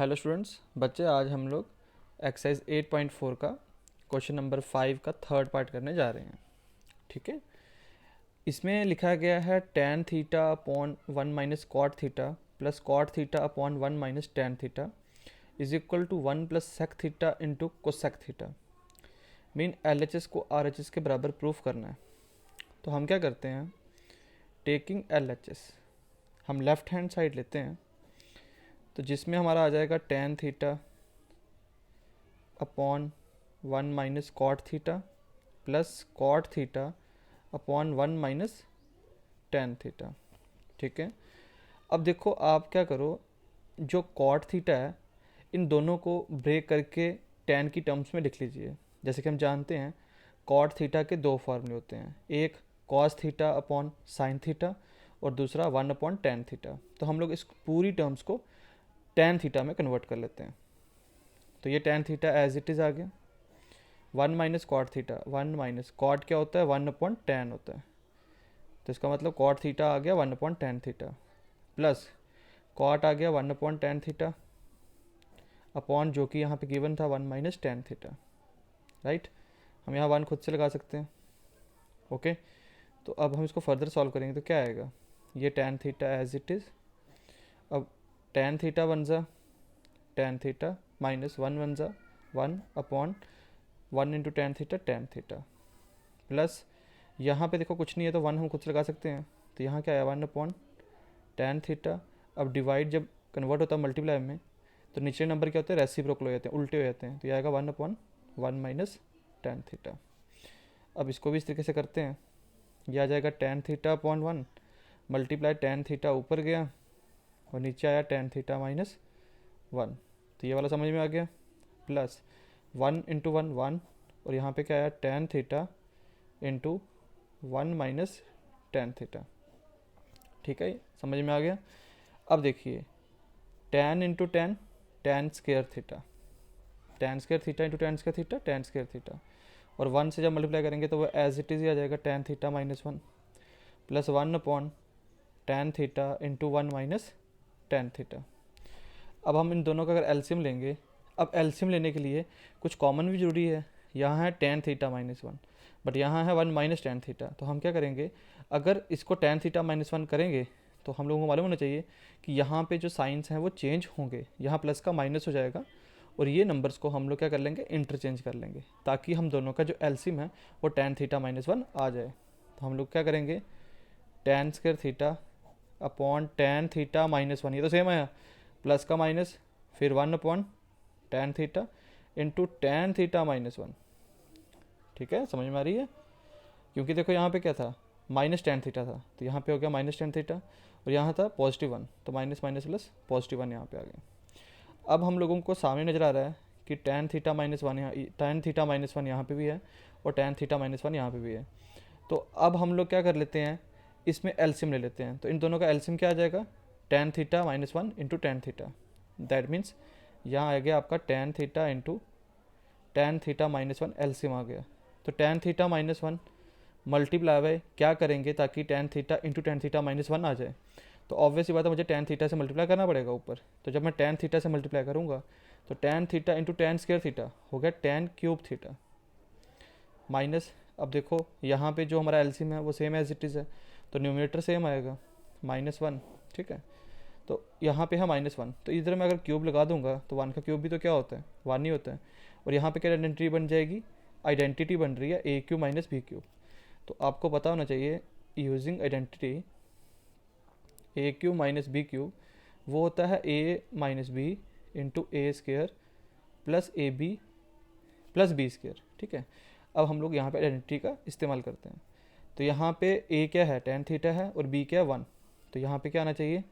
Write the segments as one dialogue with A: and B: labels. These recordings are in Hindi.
A: हेलो स्टूडेंट्स, बच्चे आज हम लोग एक्सरसाइज 8.4 का क्वेश्चन नंबर 5 का थर्ड पार्ट करने जा रहे हैं। ठीक है, इसमें लिखा गया है tan theta upon 1 - cot theta plus cot theta upon 1 - tan theta is equal to 1 + sec theta into cosec theta. Mean LHS को RHS के बराबर प्रूफ करना है। तो हम क्या करते हैं, टेकिंग LHS हम लेफ्ट हैंड साइड लेते हैं, तो जिसमें हमारा आ जाएगा tan theta upon 1 - cot theta plus cot theta upon 1 - tan theta. ठीक है, अब देखो आप क्या करो, जो कॉट थीटा है इन दोनों को ब्रेक करके टैन की टर्म्स में लिख लीजिए। जैसे कि हम जानते हैं कॉट थीटा के दो फॉर्मूले होते हैं, एक cos theta upon sine theta और दूसरा 1/tan थीटा। तो हम लोग इस पूरी टर्म्स को टैन थीटा में कन्वर्ट कर लेते हैं। तो ये tan theta as it is आ गया। 1 - cot थीटा, 1 - cot क्या होता है, 1/tan होता है। तो इसका मतलब cot थीटा आ गया 1/tan थीटा प्लस cot आ गया 1/tan थीटा अपॉन जो कि यहाँ पे गिवन था 1 - tan थीटा। राइट, हम यहाँ 1 खुद से लगा सकते हैं। ओके, तो अब हम इसको फर्दर सॉल्व करेंगे तो क्या आएगा, ये tan theta as it is. अब tan थीटा बन जा tan थीटा माइनस 1 बन जा 1/1 × tan थीटा प्लस यहाँ पे देखो कुछ नहीं है तो 1 हम खुद से लगा सकते हैं। तो यहाँ क्या आया 1/tan थीटा। अब डिवाइड जब कन्वर्ट होता है मल्टीप्लाई में तो नीचे नंबर क्या होते हैं, रेसिप्रोकल हो जाते हैं, उल्टे हो जाते हैं। तो ये आएगा 1/1 - tan थीटा। अब इसको भी इस तरीके से करते हैं, यह आ जाएगा tan theta upon 1 multiply tan theta ऊपर गया और नीचे आया tan थीटा माइनस 1। तो ये वाला समझ में आ गया, प्लस 1 × 1 1 और यहाँ पे क्या आया tan theta into 1 - tan theta. ठीक है, समझ में आ गया। अब देखिए tan into tan, tan square theta, tan square theta into tan square theta, tan square theta और 1 से जब मल्टीप्लाई करेंगे तो वो एज इट इज़ ही आ जाएगा tan theta minus 1 plus 1/tan theta into 1 - tan theta. अब हम इन दोनों का अगर एलसीएम लेंगे, अब एलसीएम लेने के लिए कुछ कॉमन भी जरूरी है। यहाँ है tan थीटा माइनस 1 बट यहाँ है 1 - tan थीटा। तो हम क्या करेंगे, अगर इसको tan थीटा माइनस 1 करेंगे तो हम लोगों को मालूम होना चाहिए कि यहाँ पे जो साइंस हैं वो चेंज होंगे, यहाँ प्लस का माइनस हो जाएगा और ये नंबर्स को हम लोग क्या कर लेंगे, इंटरचेंज कर लेंगे ताकि हम दोनों का जो एलसीएम है वो tan थीटा माइनस 1 आ जाए। तो हम लोग क्या करेंगे, tan square theta upon tan theta minus 1, ये तो सेम आया, प्लस का माइनस फिर 1/tan theta into tan theta minus 1। ठीक है, समझ में आ रही है, क्योंकि देखो यहाँ पे क्या था -tan थीटा था तो यहाँ पे हो गया -tan थीटा और यहाँ था +1 तो माइनस माइनस प्लस +1 यहाँ पे आ गया। अब हम लोगों को सामने नज़र आ रहा है कि tan थीटा माइनस 1 यहाँ, tan थीटा माइनस 1 यहाँ पे भी है और tan थीटा माइनस 1 यहाँ पे भी है। तो अब हम लोग क्या कर लेते हैं, इसमें एलसीएम ले लेते हैं। तो इन दोनों का एलसीएम क्या आ जाएगा, tan theta minus 1 into tan theta. That means यहाँ आ गया आपका tan theta into tan theta minus 1 LCM आ गया। तो tan theta minus 1 multiply by क्या करेंगे ताकि tan theta into tan theta minus 1 आ जाए। तो ऑब्वियस ही बात है, मुझे tan थीटा से मल्टीप्लाई करना पड़ेगा ऊपर। तो जब मैं tan थीटा से मल्टीप्लाई करूँगा तो tan theta into tan square theta हो गया tan क्यूब थीटा माइनस, अब देखो यहाँ पे जो हमारा एलसीएम है वो सेम एज इट इज़ है तो न्यूमरेटर सेम आएगा -1। ठीक है, तो यहाँ पे है -1 तो इधर मैं अगर क्यूब लगा दूंगा तो 1 का क्यूब भी तो क्या होता है, 1 ही होता है। और यहाँ पे क्या आइडेंटिटी बन जाएगी, आइडेंटिटी बन रही है a cube minus b cube. तो आपको पता होना चाहिए using identity a cube minus b cube वो होता है a minus b into a square plus A b plus B square. ठीक है, अब हम लोग यहाँ पे आइडेंटिटी का इस्तेमाल करते हैं। तो यहाँ पे a क्या है, tan थीटा है और b क्या है 1। तो यहाँ पे क्या आना चाहिए,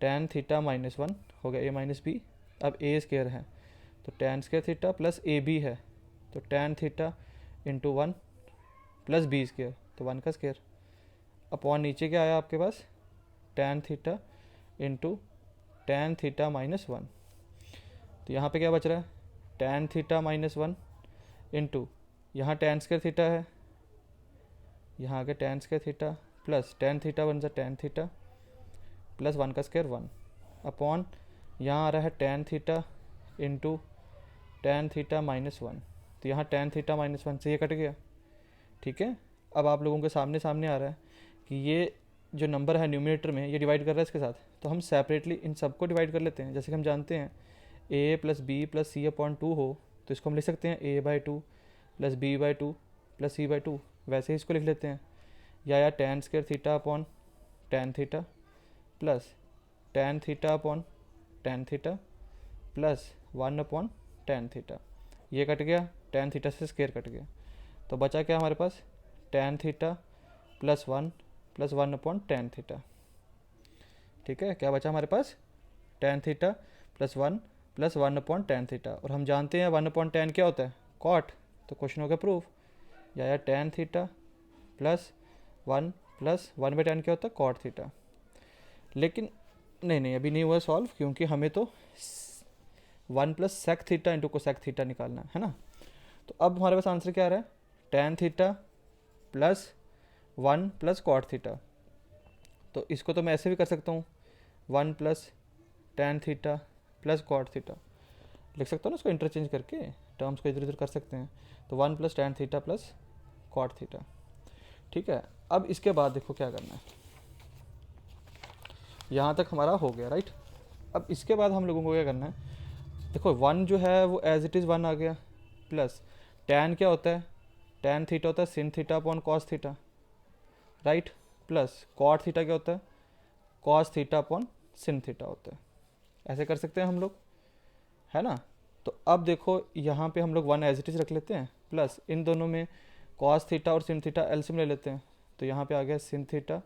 A: tan थीटा माइनस 1 हो गया a माइनस बी। अब a स्क्र है तो tan स्क्र थीटा प्लस ए बी है तो tan theta into 1 plus B square तो 1 का स्क्र अपॉन नीचे क्या आया आपके पास tan theta into tan theta minus 1। तो यहाँ पे क्या बच रहा है tan थीटा माइनस 1 इंटू यहाँ tan स्क्र थीटा है, यहाँ आगे tan square theta plus tan theta बन जाए tan थीटा प्लस 1 का स्क्र 1 अपॉन यहाँ आ रहा है tan theta into tan theta minus one, तो यहाँ टेन थीटा माइनस वन से ये कट गया। ठीक है, अब आप लोगों के सामने सामने आ रहा है कि ये जो नंबर है न्यूमिनेटर में ये डिवाइड कर रहा है इसके साथ, तो हम सेपरेटली इन सबको डिवाइड कर लेते हैं। जैसे कि हम जानते हैं a plus B plus C upon two हो, तो इसको हम लिख सकते हैं a by two plus B by two plus C by two, वैसे ही इसको लिख लेते हैं। या tan square theta upon tan theta plus tan theta upon tan theta plus one upon tan theta, ये कट गया, टेन थीटा से स्क्वायर कट गया, तो बचा क्या हमारे पास tan theta plus one upon tan theta. ठीक है, क्या बचा हमारे पास tan theta plus one upon tan theta, और हम जानते हैं वन अपॉन टेन क्या होता है कॉट, तो क्वेश्चन हो गया प्रूफ। या ten theta plus one by ten क्या होता है कॉट थीटा। लेकिन नहीं अभी नहीं हुआ सॉल्व, क्योंकि हमें तो one plus sec theta into cosec theta निकालना है ना। तो अब हमारे पास आंसर क्या आ रहा है tan theta plus one plus cot theta, तो इसको तो मैं ऐसे भी कर सकता हूँ one plus tan theta plus cot theta, लिख सकता हूँ ना इसको इंटरचेंज करके, टर्म्स को इधर उधर कर सकते हैं, तो one plus tan theta plus cot theta. ठीक है, अब इसके बाद देखो क्या करना है, यहाँ तक हमारा हो गया राइट। अब इसके बाद हम लोगों को क्या करना है, देखो वन जो है वो एज इट इज़ वन आ गया, प्लस टैन क्या होता है टैन थीटा होता है sin theta upon cos theta right, plus cot theta क्या होता है cos theta upon sin theta होता है। ऐसे कर सकते हैं हम लोग, है ना। तो अब देखो यहाँ पे हम लोग वन एज इट इज़ रख लेते हैं, प्लस इन दोनों में कॉस थीटा और सिन थीटा एलसीएम ले लेते हैं, तो यहाँ पे आ गया sin theta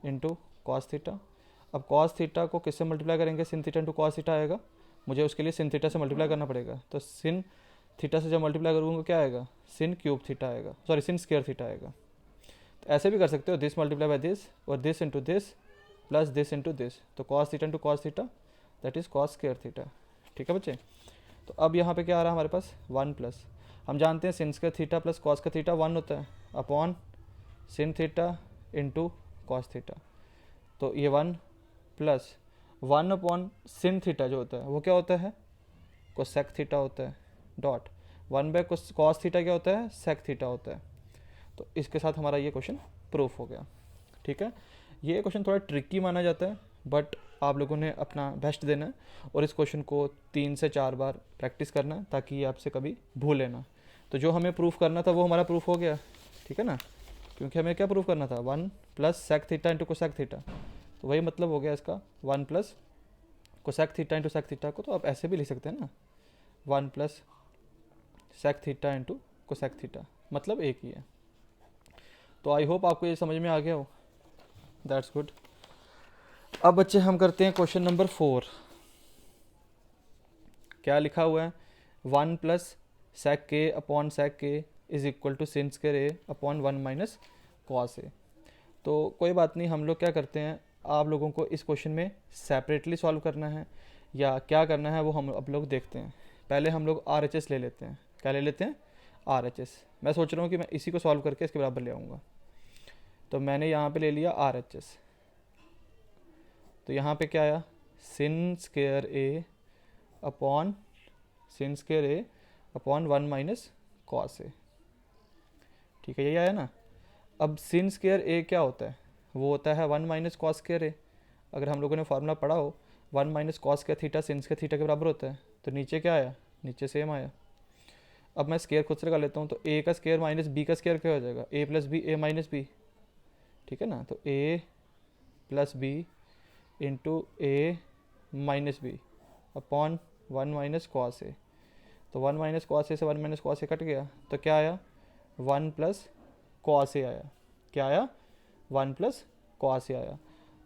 A: into cos theta. अब कॉस थीटा को किससे मल्टीप्लाई करेंगे, sin theta into cos theta आएगा, मुझे उसके लिए सिन थीटा से मल्टीप्लाई करना पड़ेगा, तो सिन थीटा से जब मल्टीप्लाई करूँगा क्या आएगा सिन क्यूब थीटा आएगा, सॉरी सिन स्क्वायर थीटा आएगा। तो ऐसे भी कर सकते हो दिस मल्टीप्लाई बाय दिस और this into this plus this into this, तो cos theta into cos theta that is cos square theta. ठीक है बच्चे, तो अब यहाँ पे क्या आ रहा है हमारे पास वन प्लस, हम जानते हैं सिन स्क्वायर थीटा प्लस कॉस का थीटा वन होता है upon sin theta into cos theta, तो ये one plus one upon sin theta जो होता है वो क्या होता है कोसेक थीटा होता है, dot one by cos theta क्या होता है सेक थीटा होता है। तो इसके साथ हमारा ये क्वेश्चन प्रूफ हो गया। ठीक है, ये क्वेश्चन थोड़ा ट्रिकी माना जाता है, बट आप लोगों ने अपना बेस्ट देना है और इस क्वेश्चन को 3 से 4 बार प्रैक्टिस करना है ताकि ये आपसे कभी भूले ना। तो जो हमें प्रूफ करना था वो हमारा प्रूफ हो गया, ठीक है ना, क्योंकि हमें क्या प्रूफ करना था one plus sec theta into cosec theta, तो वही मतलब हो गया इसका one plus cosec theta into sec theta को, तो आप ऐसे भी लिख सकते हैं ना one plus sec theta into cosec theta, मतलब एक ही है। तो आई होप आपको ये समझ में आ गया हो, दैट्स गुड। अब बच्चे हम करते हैं क्वेश्चन नंबर 4। क्या लिखा हुआ है वन प्लस सेक के अपॉन सेक के is equal to sin square A upon one minus cos A. तो कोई बात नहीं, हम लोग क्या करते हैं, आप लोगों को इस क्वेश्चन में सेपरेटली सॉल्व करना है या क्या करना है वो हम अब लोग देखते हैं। पहले हम लोग RHS ले लेते हैं, क्या ले लेते हैं RHS। मैं सोच रहा हूँ कि मैं इसी को सॉल्व करके इसके बराबर ले आऊँगा, तो मैंने यहाँ पे ले लिया RHS, तो यहाँ पे क्या आया सिन square A upon sin square A upon one minus cos ए। ठीक है, यही आया ना। अब सिन स्क्वायर ए क्या होता है, वो होता है one minus cos square A. अगर हम लोगों ने फार्मूला पढ़ा हो one minus cos square theta sin square theta के बराबर होता है, तो नीचे क्या आया नीचे सेम आया। अब मैं स्क्वायर खुद से लगा लेता हूँ, तो ए का स्क्वायर माइनस बी का स्क्वायर क्या हो जाएगा A plus B A minus B. ठीक है ना, तो A plus B into A minus B upon one minus cos A, तो वन माइनस कॉस ए से one minus cos A cut गया, तो क्या आया वन प्लस कॉस ए आया। क्या आया वन प्लस कॉस ए आया।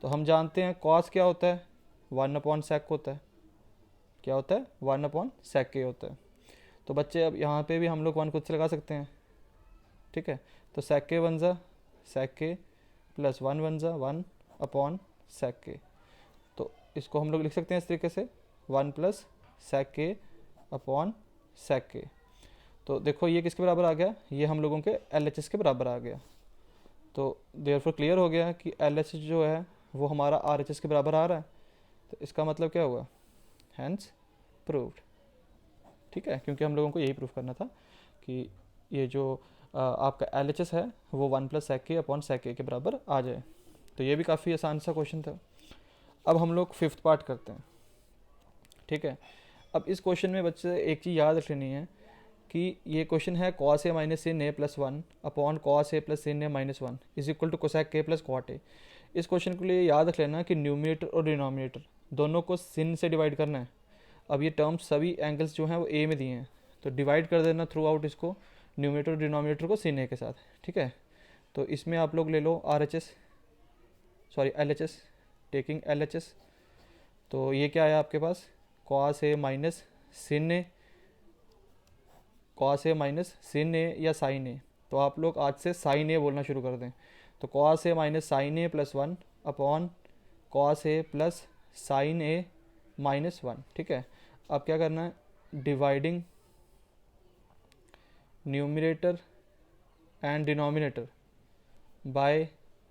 A: तो हम जानते हैं कॉस क्या होता है वन अपॉन सेक होता है, क्या होता है वन अपॉन सेक के होता है। तो बच्चे अब यहाँ पे भी हम लोग वन खुद से लगा सकते हैं। ठीक है, तो सेक के वन ज़ा सेक के प्लस वन ज़ा वन अपॉन सेक के, तो इसको हम लोग लिख सकते हैं इस तरीके से वन प्लस सेक के अपॉन सेक के। तो देखो ये किसके बराबर आ गया, ये हम लोगों के LHS के बराबर आ गया। तो देयरफॉर क्लियर हो गया कि LHS जो है वो हमारा RHS के बराबर आ रहा है। तो इसका मतलब क्या हुआ हैंस प्रूव्ड। ठीक है, क्योंकि हम लोगों को यही प्रूव करना था कि ये जो आपका LHS है वो 1 + sec k upon sec k के बराबर आ जाए। तो ये भी काफ़ी आसान सा क्वेश्चन था। अब हम लोग 5th पार्ट करते हैं। ठीक है, अब इस क्वेश्चन में बच्चे एक चीज़ याद रख लेनी है कि ये क्वेश्चन है cos a minus sin a plus 1 upon cos a plus sin a minus 1 is equal to cosec k plus cot a। इस क्वेश्चन के लिए याद रख लेना कि न्यूमिनेटर और डिनोमिनेटर दोनों को sin से डिवाइड करना है। अब ये टर्म्स सभी एंगल्स जो हैं वो a में दिए हैं, तो डिवाइड कर देना थ्रू आउट इसको, न्यूमिनेटर और डिनोमिनेटर को sin a के साथ। ठीक है, तो इसमें आप लोग ले लो LHS, टेकिंग LHS। तो ये क्या है आपके पास, cos a minus sin a, cos a minus sin a या sin a। तो आप लोग आज से sin a बोलना शुरू कर दें। तो cos a minus sin a plus 1 upon cos a plus sin a minus 1। ठीक है, अब क्या करना है, dividing numerator and denominator by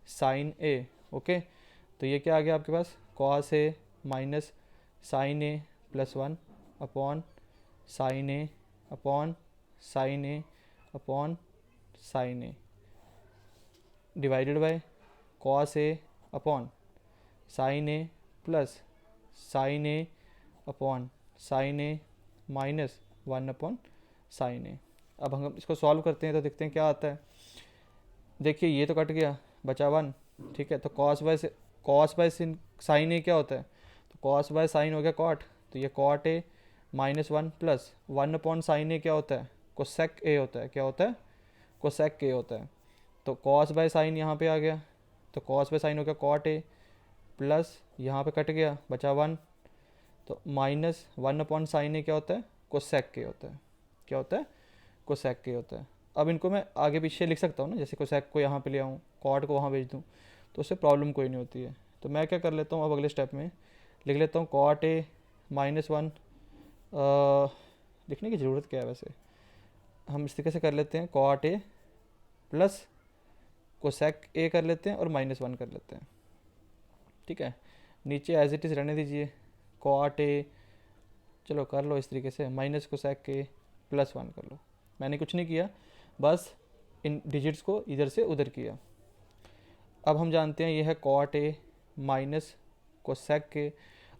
A: sin a। Okay, तो ये क्या आ गया आपके पास, cos a minus sin a plus 1 upon sin a upon sin a upon sin a divided by cos a upon sin a plus sin a upon sin a minus 1 upon sin a। अब हम इसको सॉल्व करते हैं तो देखते हैं क्या आता है। देखिए ये तो कट गया, बचा 1। ठीक है, तो cos बाय sin a क्या होता है, तो cos बाय sin हो गया cot, तो ये cot a minus 1 plus 1 upon sin a क्या होता है, cosec a होता है। क्या होता है, cosec a होता है। तो cos बाय sin यहाँ पे आ गया, तो cos बाय sin हो गया cot a प्लस यहाँ पे कट गया, बचा 1, तो माइनस 1 अपॉन sin a क्या होता है, cosec a होता है। क्या होता है, cosec a होता है। अब इनको मैं आगे पीछे लिख सकता हूँ ना, जैसे cosec को यहाँ पे ले आऊँ, cot को वहाँ भेज दूँ, तो उससे प्रॉब्लम कोई नहीं होती है। तो मैं क्या कर लेता हूँ, अब अगले स्टेप में लिख लेता हूँ cot a माइनस 1। लिखने की ज़रूरत क्या है वैसे, हम इस तरीके से कर लेते हैं, cot a plus cosec a कर लेते हैं और माइनस 1 कर लेते हैं। ठीक है, नीचे एज इट इज़ रहने दीजिए, cot a चलो कर लो इस तरीके से, माइनस cosec a प्लस 1 कर लो। मैंने कुछ नहीं किया, बस इन डिजिट्स को इधर से उधर किया। अब हम जानते हैं ये है cot a minus cosec a।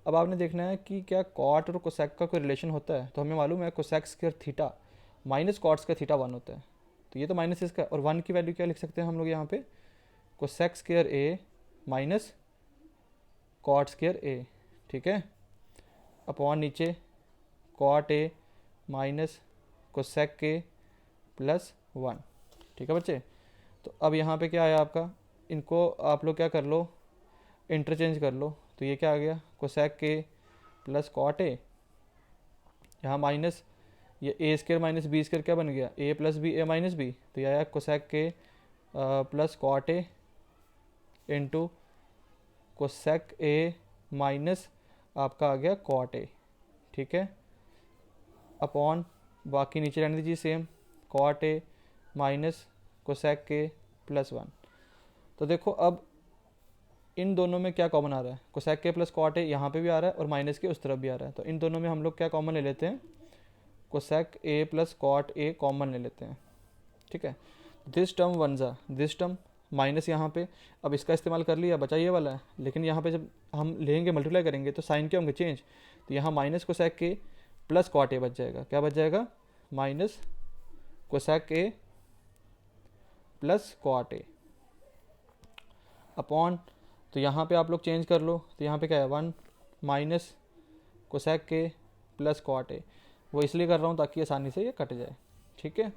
A: अब आपने देखना है कि क्या cot और cosec का कोई रिलेशन होता है, तो हमें मालूम है cosec square theta minus cot square theta 1 होता है। तो ये तो माइनस इसका, और 1 की वैल्यू क्या लिख सकते हैं हम लोग यहाँ पे, cosec square a minus cot square a। ठीक है, अपॉन नीचे cot a minus cosec a plus 1। ठीक है बच्चे, तो अब यहाँ पे क्या आया आपका, इनको आप लोग क्या कर लो, इंटरचेंज कर लो। तो ये क्या आ गया, cosec a plus cot a, यहाँ माइनस ये a square minus b square क्या बन गया, a plus B a minus B, तो ये आया cosec a plus cot a into cosec a minus आपका आ गया cot a। ठीक है, अपॉन बाकी नीचे रहने दीजिए same, cot a minus cosec a plus 1। तो देखो अब इन दोनों में क्या कॉमन आ रहा है, cosec a plus cot a यहाँ पे भी आ रहा है और माइनस के उस तरफ भी आ रहा है। तो इन दोनों में हम लोग क्या कॉमन ले लेते हैं, cosec a plus cot a common ले लेते हैं। ठीक है, दिस टर्म वन ज़ा दिस टर्म माइनस यहाँ पे, अब इसका इस्तेमाल कर लिया, बचा ये वाला है, लेकिन यहाँ पे जब हम लेंगे मल्टीप्लाई करेंगे तो साइन क्या होंगे, चेंज। तो यहाँ minus cosec a plus cot a बच जाएगा। क्या बच जाएगा, minus cosec a plus cot a upon, तो यहाँ पे आप लोग चेंज कर लो, तो यहाँ पे क्या है 1 minus cosec a plus cot a। वो इसलिए कर रहा हूँ ताकि आसानी से ये कट जाए। ठीक है,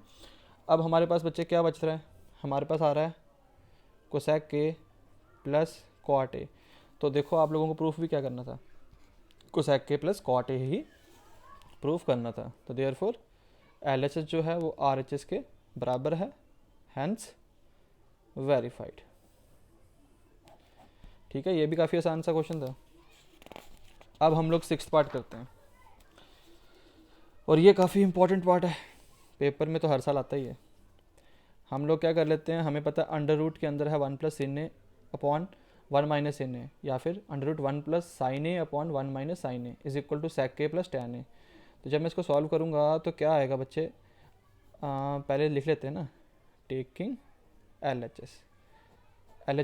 A: अब हमारे पास बच्चे क्या बच रहा है, हमारे पास आ रहा है cosec a plus cot a। तो देखो आप लोगों को प्रूफ भी क्या करना था, cosec a plus cot a he proof करना था। तो देयरफॉर LHS जो है वो RHS के बराबर है, हैंस वेरीफाइड। ठीक है, ये भी काफ़ी आसान सा क्वेश्चन था। अब हम लोग 6th पार्ट करते हैं, और ये काफ़ी इंपॉर्टेंट पार्ट है, पेपर में तो हर साल आता ही है। हम लोग क्या कर लेते हैं, हमें पता है अंडर रूट के अंदर है 1 + sin a upon one minus N A, या फिर under root one plus sine A upon one minus sine A is equal to sec A plus tan A. तो जब मैं इसको सॉल्व करूँगा तो क्या आएगा बच्चे, पहले लिख लेते हैं ना, टेकिंग एल एच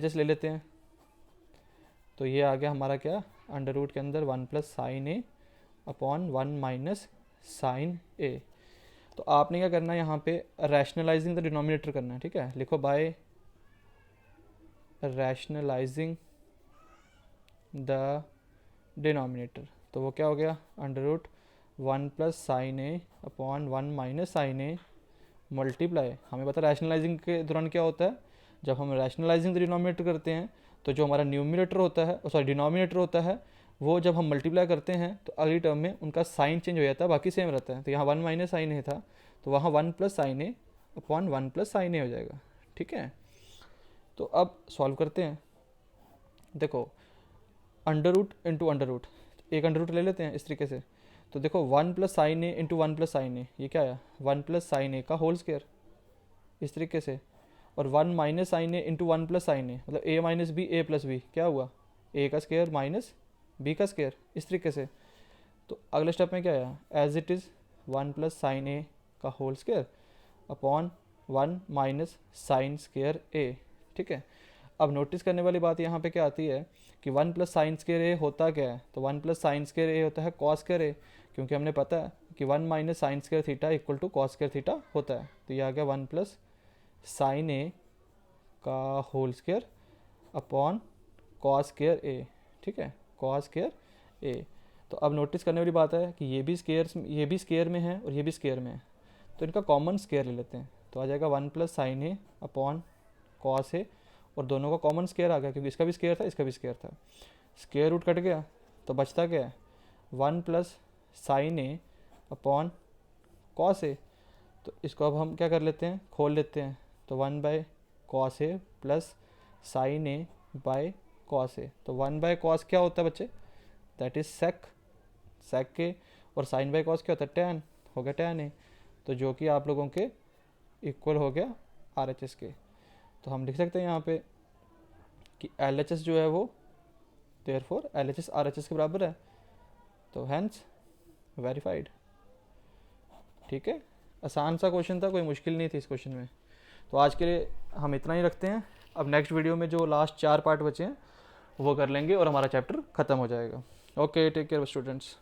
A: एस ले लेते हैं। तो ये आ गया हमारा क्या, अंडर रूट के अंदर one plus sine A upon one minus sine ए। तो आपने क्या करना है यहाँ पे, रैशनलाइजिंग द डिनोमिनेटर करना है, ठीक है। लिखो बाय रैशनलाइजिंग द डिनोमिनेटर, तो वो क्या हो गया, under root one plus sine A upon one minus sine A multiply, हमें पता रैशनलाइजिंग के दौरान क्या होता है, जब हम रैशनलाइजिंग द डिनोमिनेटर करते हैं तो जो हमारा न्यूमिनेटर होता है, सॉरी डिनोमिनेटर होता है, वो जब हम मल्टीप्लाई करते हैं तो अगली टर्म में उनका साइन चेंज हो जाता है, बाकी सेम रहता है। तो यहाँ वन माइनस साइन ए था, तो वहाँ one plus sine A upon one plus sine ए हो जाएगा, ठीक है। तो अब सॉल्व करते हैं। देखो under root into under root, एक अंडर रूट ले लेते हैं इस तरीके से। तो देखो one plus sine A into one plus sine A, ये क्या आया, वन प्लस साइन ए का होल स्क्वायर इस तरीके से। और one minus sine A into one plus sine A, मतलब A minus B A plus B, क्या हुआ, ए का स्क्वायर माइनस बी का स्क्वायर इस तरीके से। तो अगले स्टेप में क्या आया, as it is one plus sine A का whole square upon one minus sine square A, ठीक है। अब नोटिस करने वाली बात यहाँ पे क्या आती है कि वन प्लस साइन स्क्वायर ए होता क्या है, तो वन प्लस साइन स्क्वायर ए होता है कॉस स्क्वायर ए, क्योंकि हमने पता है कि one minus sine square theta equal to cos square theta होता है। तो ये आ गया वन प्लस साइन ए का whole square upon cos square A, ठीक है, कॉस स्क्वायर ए। तो अब नोटिस करने वाली बात है कि ये भी स्क्वायर में है और ये भी स्क्वायर में है, तो इनका कॉमन स्क्वायर ले लेते हैं। तो आ जाएगा one plus sine A upon cos A, और दोनों का कॉमन स्क्वायर आ गया क्योंकि इसका भी स्क्वायर था इसका भी स्क्वायर था। स्क्वायर रूट कट गया तो बचता क्या है, one plus sine A upon cos A. तो इसको अब हम क्या कर लेते हैं, खोल लेते हैं। तो one by cos A plus sine A by cos A. तो वन बाय कॉस क्या होता है बच्चे, दैट इज सेक के, और साइन बाय कॉस क्या होता है, टैन, हो गया टैन ए। तो जो कि आप लोगों के इक्वल हो गया आर एच एस के। तो हम लिख सकते हैं यहाँ पे कि एल एच एस जो है वो therefore L H S R H S के बराबर है, तो हैंस वेरीफाइड, ठीक है। आसान सा क्वेश्चन था, कोई मुश्किल नहीं थी इस क्वेश्चन में। तो आज के लिए हम इतना ही रखते हैं। अब नेक्स्ट वीडियो में जो लास्ट 4 पार्ट बचे हैं वो कर लेंगे और हमारा चैप्टर ख़त्म हो जाएगा। Okay, take care students.